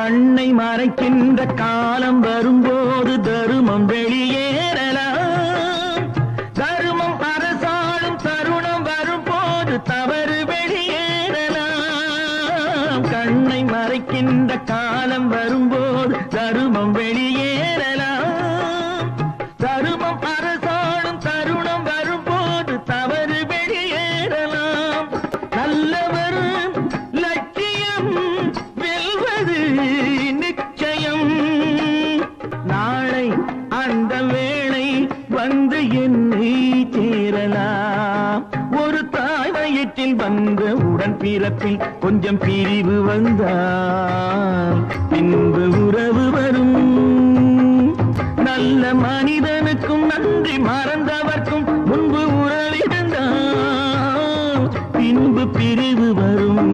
கண்ணை மறைக்கின்ற காலம் வரும்போது தருமம் வெளியேறலாம். தருமம் அரசாளும் தருணம் வரும்போது தவறு வெளியேறலாம். கண்ணை மறைக்கின்ற காலம் வரும்போது தருமம் வெளியேறலாம். தருமம் அரசாளும் தருணம் வரும்போது தவறு வெளியேறலாம். நல்லவர் லட்சியம் வெல்வது நிச்சயம். நாளை அந்த வேளை வந்து என்னை சேரலாம். ஒரு தாய் வயிற்றில் வந்த உடன் பிறப்பில் கொஞ்சம் பிரிவு வந்தால் பின்பு உறவு வரும். நல்ல மனிதனுக்கும் நன்றி மறந்தவர்க்கும் முன்பு உறவிருந்தால் பின்பு பிரிவு வரும்.